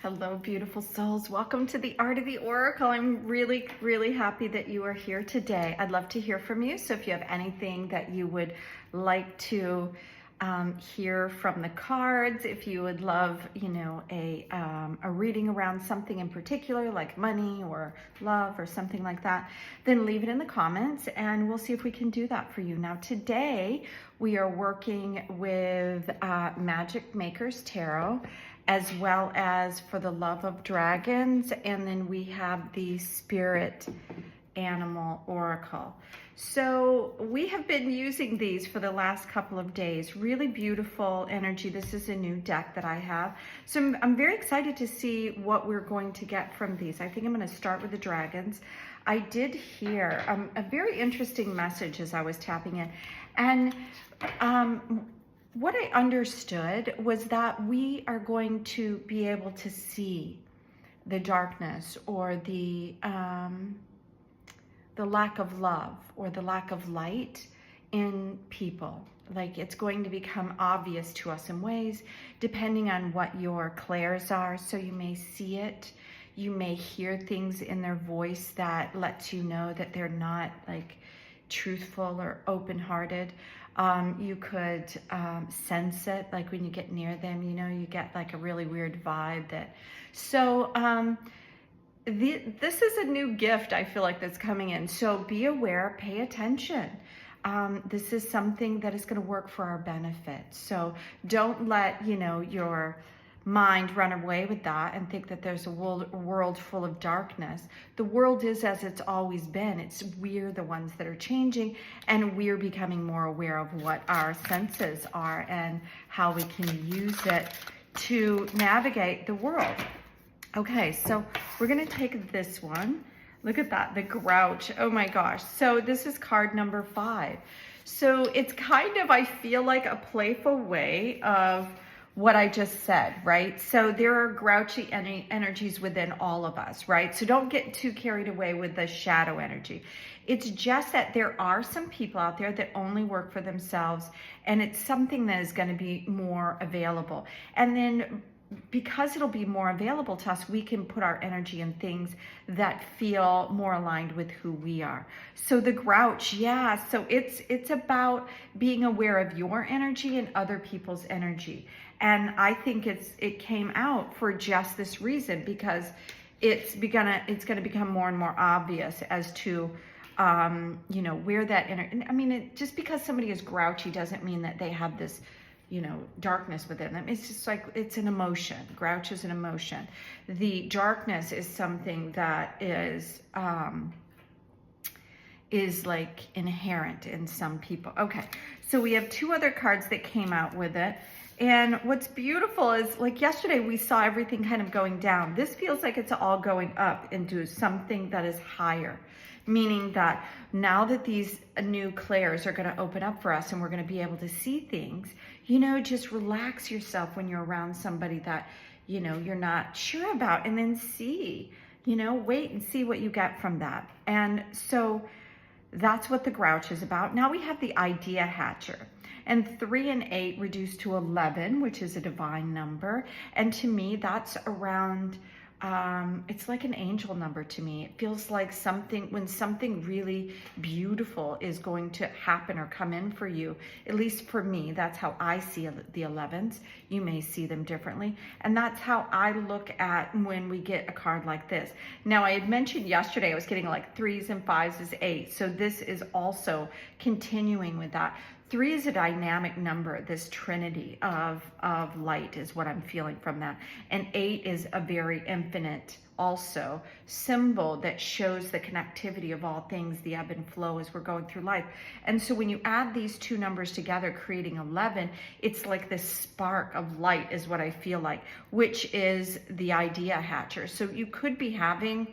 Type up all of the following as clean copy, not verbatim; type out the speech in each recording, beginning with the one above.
Hello, beautiful souls. Welcome to the Art of the Oracle. I'm really happy that you are here today. I'd love to hear from you. So if you have anything that you would like to hear from the cards, if you would love, a reading around something in particular, like money or love or something like that, then leave it in the comments and we'll see if we can do that for you. Now, today we are working with MagicMakers Tarot, as well as for the love of dragons, and then we have the spirit animal oracle. So we have been using these for the last couple of days. Really beautiful energy. This is a new deck that I have. So I'm very excited to see what we're going to get from these. I think I'm going to start with the dragons. I did hear a very interesting message as I was tapping in, and what I understood was that we are going to be able to see the darkness or the lack of love or the lack of light in people. Like, it's going to become obvious to us in ways depending on what your clairs are. So you may see it, you may hear things in their voice that lets you know that they're not like truthful or open-hearted. You could sense it, like when you get near them, you get like a really weird vibe that, so this is a new gift I feel like that's coming in. So be aware, pay attention. This is something that is going to work for our benefit. So don't let, your mind run away with that and think that there's a world full of darkness. The world is as it's always been. It's we're the ones that are changing, and we're becoming more aware of what our senses are and how we can use it to navigate the world. Okay, so we're going to take this one. Look at that, the grouch. Oh my gosh. So this is card number 5. So it's kind of, I feel like, a playful way of what I just said, right? So there are grouchy energies within all of us, right? So don't get too carried away with the shadow energy. It's just that there are some people out there that only work for themselves, and it's something that is going to be more available. And then because it'll be more available to us, we can put our energy in things that feel more aligned with who we are. So the grouch, yeah, so it's about being aware of your energy and other people's energy. And I think it came out for just this reason, because it's going to become more and more obvious as to where that just because somebody is grouchy doesn't mean that they have this darkness within them. It's just like, it's an emotion. Grouch is an emotion. The darkness is something that is like inherent in some people. Okay, so we have 2 other cards that came out with it. And what's beautiful is, like yesterday, we saw everything kind of going down. This feels like it's all going up into something that is higher, meaning that now that these new clairs are going to open up for us and we're going to be able to see things, just relax yourself when you're around somebody that, you're not sure about, and then see, wait and see what you get from that. And so that's what the grouch is about. Now we have the idea hatcher. And 3 and 8 reduced to 11, which is a divine number. And to me, that's around, it's like an angel number to me. It feels like when something really beautiful is going to happen or come in for you. At least for me, that's how I see the 11s. You may see them differently. And that's how I look at when we get a card like this. Now, I had mentioned yesterday I was getting like 3s and 5s as 8. So this is also continuing with that. 3 is a dynamic number. This trinity of light is what I'm feeling from that. And 8 is a very infinite also symbol that shows the connectivity of all things, the ebb and flow as we're going through life. And so when you add these 2 numbers together, creating 11, it's like this spark of light is what I feel like, which is the idea hatcher. So you could be having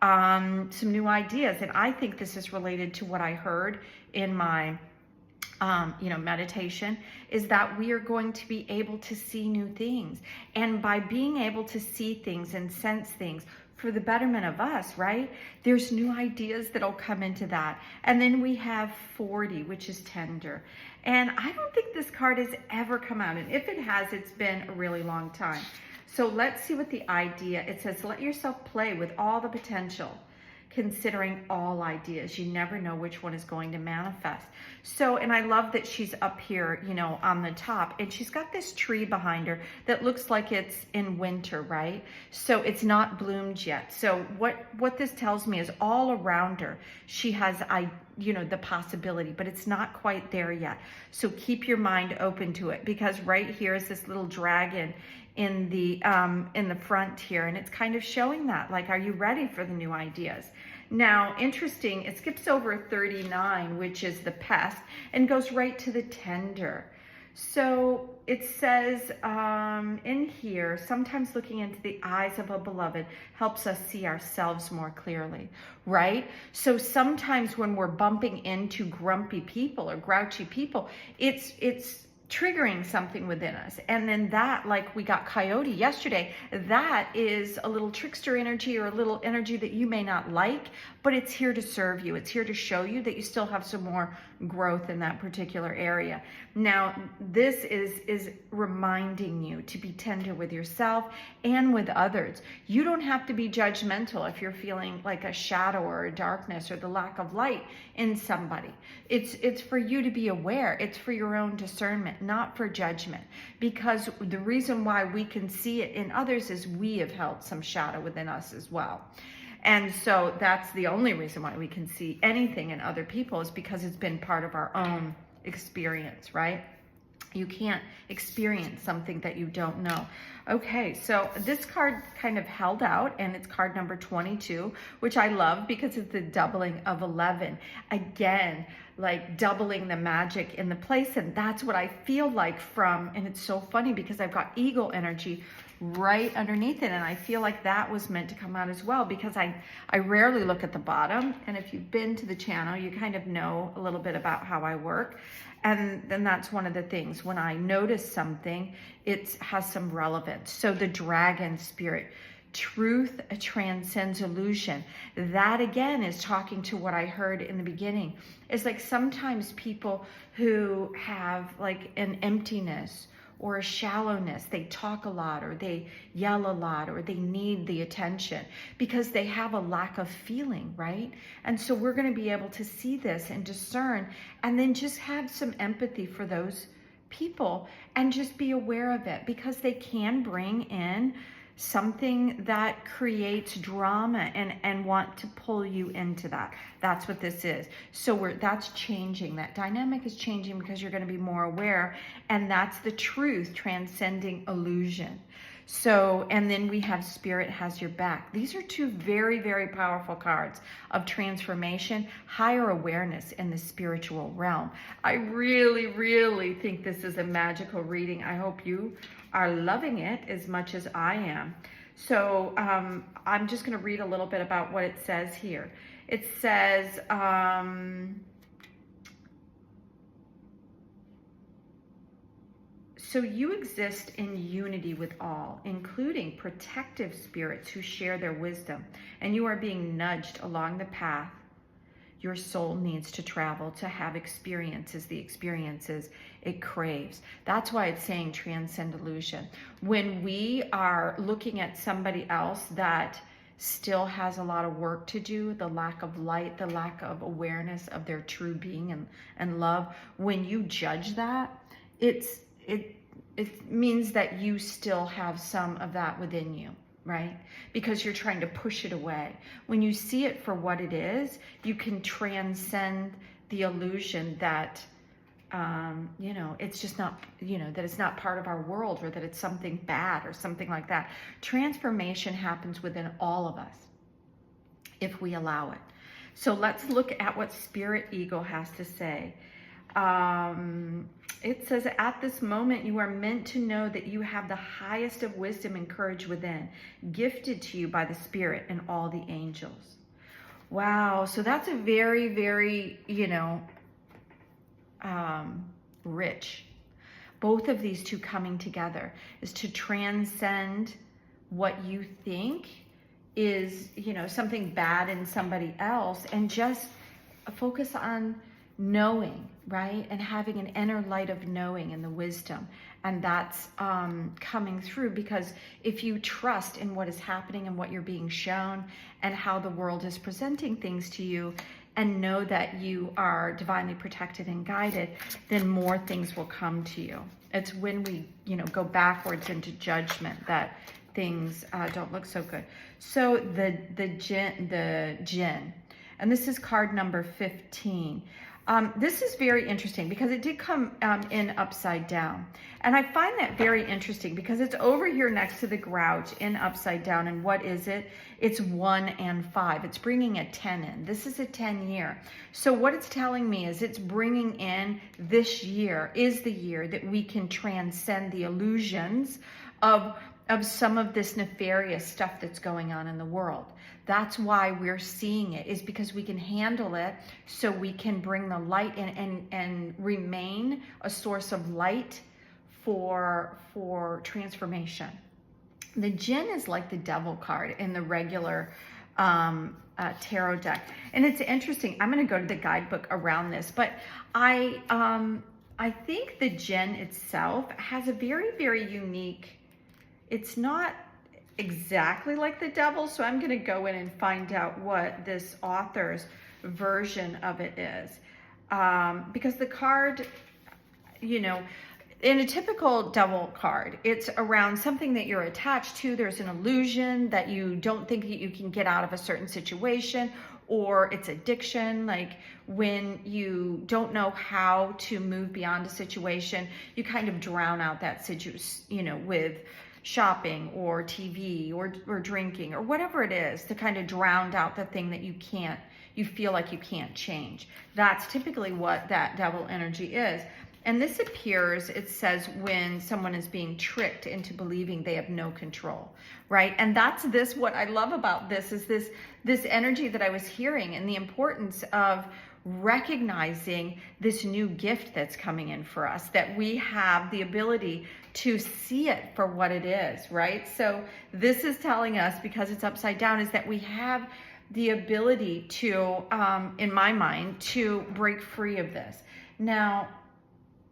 some new ideas. And I think this is related to what I heard in my meditation, is that we are going to be able to see new things. And by being able to see things and sense things for the betterment of us, right? There's new ideas that'll come into that. And then we have 40, which is tender. And I don't think this card has ever come out. And if it has, it's been a really long time. So let's see what the idea, it says, let yourself play with all the potential, considering all ideas. You never know which one is going to manifest. So, and I love that she's up here, you know, on the top, and she's got this tree behind her that looks like it's in winter, right? So it's not bloomed yet. So what this tells me is all around her, she has, you know, the possibility, but it's not quite there yet. So keep your mind open to it, because right here is this little dragon in the front here, and it's kind of showing that, like, are you ready for the new ideas? Now, interesting, it skips over 39, which is the pest, and goes right to the tender. So it says in here, sometimes looking into the eyes of a beloved helps us see ourselves more clearly, right? So sometimes when we're bumping into grumpy people or grouchy people, it's triggering something within us. And then that, like we got Coyote yesterday, that is a little trickster energy or a little energy that you may not like, but it's here to serve you. It's here to show you that you still have some more growth in that particular area. Now, this is reminding you to be tender with yourself and with others. You don't have to be judgmental if you're feeling like a shadow or a darkness or the lack of light in somebody. It's for you to be aware. It's for your own discernment, not for judgment. Because the reason why we can see it in others is we have held some shadow within us as well. And so that's the only reason why we can see anything in other people, is because it's been part of our own experience, right? You can't experience something that you don't know. Okay, so this card kind of held out, and it's card number 22, which I love because it's the doubling of 11. Again, like doubling the magic in the place, and that's what I feel like from, and it's so funny because I've got eagle energy right underneath it, and I feel like that was meant to come out as well, because I rarely look at the bottom, and if you've been to the channel, you kind of know a little bit about how I work. And then that's one of the things, when I notice something, it has some relevance. So the dragon spirit, truth transcends illusion. That again is talking to what I heard in the beginning. It's like sometimes people who have like an emptiness or a shallowness, they talk a lot, or they yell a lot, or they need the attention because they have a lack of feeling, right? And so we're going to be able to see this and discern, and then just have some empathy for those people and just be aware of it, because they can bring in something that creates drama and want to pull you into that. That's what this is. So that's changing. That dynamic is changing because you're going to be more aware, and that's the truth transcending illusion. So, and then we have Spirit has your back. These are two very, very powerful cards of transformation, higher awareness in the spiritual realm. I really, really think this is a magical reading. I hope you are loving it as much as I am. So I'm just going to read a little bit about what it says here. It says, so you exist in unity with all, including protective spirits who share their wisdom, and you are being nudged along the path your soul needs to travel to have experiences, the experiences it craves. That's why it's saying transcend illusion. When we are looking at somebody else that still has a lot of work to do, the lack of light, the lack of awareness of their true being and love, when you judge that, it means that you still have some of that within you, right? Because you're trying to push it away. When you see it for what it is, you can transcend the illusion that, you know, it's just not, you know, that it's not part of our world, or that it's something bad or something like that. Transformation happens within all of us if we allow it. So let's look at what Spirit Eagle has to say. It says, at this moment, you are meant to know that you have the highest of wisdom and courage within, gifted to you by the Spirit and all the angels. Wow. So that's a very, very, you know, rich. Both of these two coming together is to transcend what you think is, you know, something bad in somebody else, and just focus on knowing right? And having an inner light of knowing and the wisdom. And that's coming through, because if you trust in what is happening and what you're being shown and how the world is presenting things to you, and know that you are divinely protected and guided, then more things will come to you. It's when we, go backwards into judgment that things don't look so good. So the Jinn, and this is card number 15. This is very interesting because it did come in upside down. And I find that very interesting because it's over here next to the Grouch in upside down. And what is it? It's 1 and 5. It's bringing a 10 in. This is a 10 year. So what it's telling me is it's bringing in this year is the year that we can transcend the illusions of some of this nefarious stuff that's going on in the world. That's why we're seeing it, is because we can handle it, so we can bring the light in and remain a source of light for transformation. The Jinn is like the devil card in the regular tarot deck. And it's interesting. I'm going to go to the guidebook around this, but I think the Jinn itself has a very, very unique, it's not exactly like the devil, so I'm going to go in and find out what this author's version of it is. Because the card, in a typical devil card, it's around something that you're attached to. There's an illusion that you don't think that you can get out of a certain situation, or it's addiction. Like when you don't know how to move beyond a situation, you kind of drown out that situation, with shopping or TV or drinking or whatever it is, to kind of drown out the thing that you feel like you can't change. That's typically what that devil energy is. And this appears, it says, when someone is being tricked into believing they have no control, right? And that's what I love about this is this energy that I was hearing, and the importance of recognizing this new gift that's coming in for us, that we have the ability to see it for what it is, right? So this is telling us, because it's upside down, is that we have the ability to, in my mind, to break free of this. Now,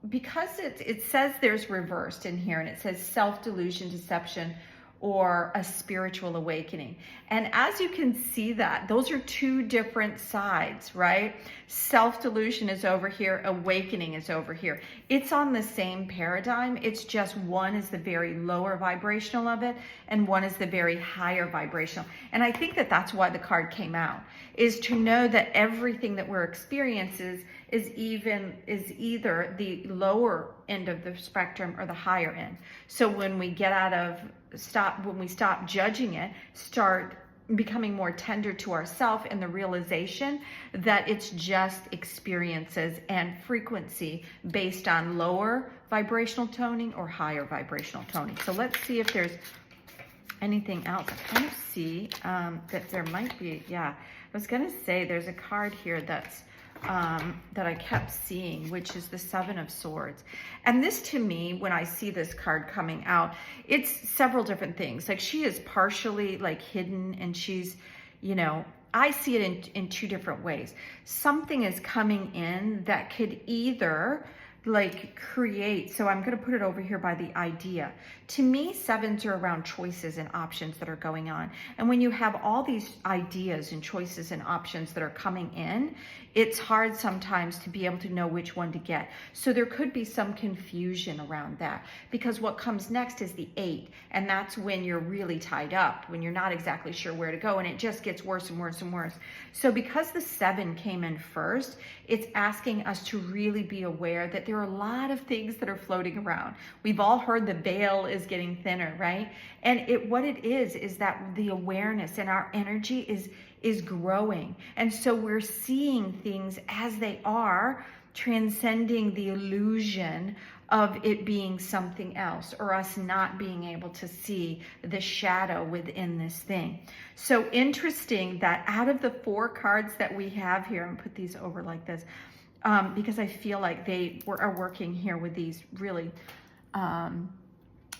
because it says there's reversed in here, and it says self-delusion, deception, or a spiritual awakening. And as you can see that, those are two different sides, right? Self-delusion is over here, awakening is over here. It's on the same paradigm. It's just one is the very lower vibrational of it, and one is the very higher vibrational. And I think that that's why the card came out, is to know that everything that we're experiencing is either the lower end of the spectrum or the higher end. So when we when we stop judging it, start becoming more tender to ourselves, and the realization that it's just experiences and frequency based on lower vibrational toning or higher vibrational toning. So let's see if there's anything else. I kind of see that there might be, I was gonna say there's a card here that's that I kept seeing, which is the 7 of Swords. And this, to me, when I see this card coming out, it's several different things. Like, she is partially like hidden, and she's, I see it in two different ways. Something is coming in that could either like create, so I'm going to put it over here by the idea. To me, 7s are around choices and options that are going on. And when you have all these ideas and choices and options that are coming in, it's hard sometimes to be able to know which one to get. So there could be some confusion around that, because what comes next is the 8, and that's when you're really tied up, when you're not exactly sure where to go, and it just gets worse and worse and worse. So because the 7 came in first, it's asking us to really be aware that there are a lot of things that are floating around. We've all heard the veil is getting thinner, right? And what it is that the awareness and our energy is growing. And so we're seeing things as they are, transcending the illusion of it being something else, or us not being able to see the shadow within this thing. So interesting that out of the 4 cards that we have here, and put these over like this, because I feel like they are working here with these really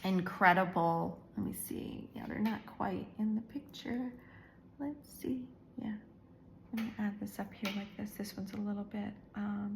incredible, let me see, they're not quite in the picture. Let's see, Let me add this up here like this. This one's a little bit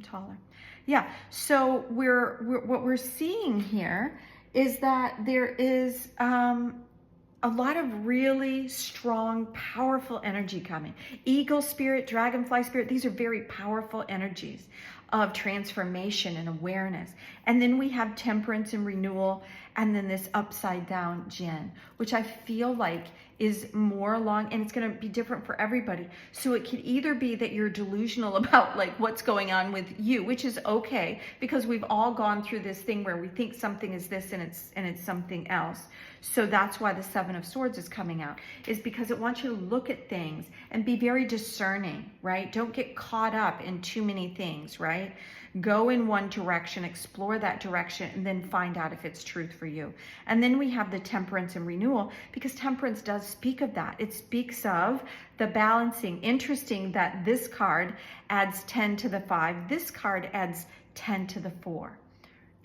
taller. Yeah, so what we're seeing here is that there is a lot of really strong, powerful energy coming. Eagle spirit, dragonfly spirit, these are very powerful energies of transformation and awareness. And then we have temperance and renewal, and then this upside down Jinn, which I feel like is more along, and it's going to be different for everybody. So it could either be that you're delusional about like what's going on with you, which is okay, because we've all gone through this thing where we think something is this and it's something else. So that's why the Seven of Swords is coming out, is because it wants you to look at things and be very discerning, right? Don't get caught up in too many things, right? Go in one direction, explore that direction, and then find out if it's truth for you. And then we have the temperance and renewal, because temperance does speak of that. It speaks of the balancing. Interesting that this card adds 10 to the 5. This card adds 10 to the 4.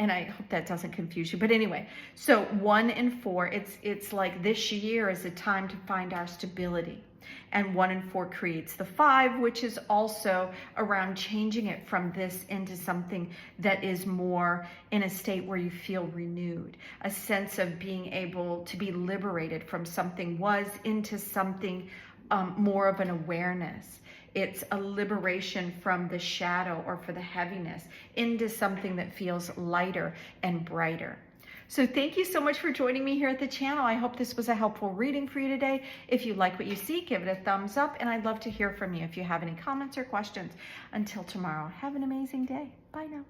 And I hope that doesn't confuse you. But anyway, so 1 and 4, it's like this year is a time to find our stability. And 1 and 4 creates the 5, which is also around changing it from this into something that is more in a state where you feel renewed, a sense of being able to be liberated from something was into something more of an awareness. It's a liberation from the shadow or for the heaviness into something that feels lighter and brighter. So thank you so much for joining me here at the channel. I hope this was a helpful reading for you today. If you like what you see, give it a thumbs up, and I'd love to hear from you if you have any comments or questions. Until tomorrow, have an amazing day. Bye now.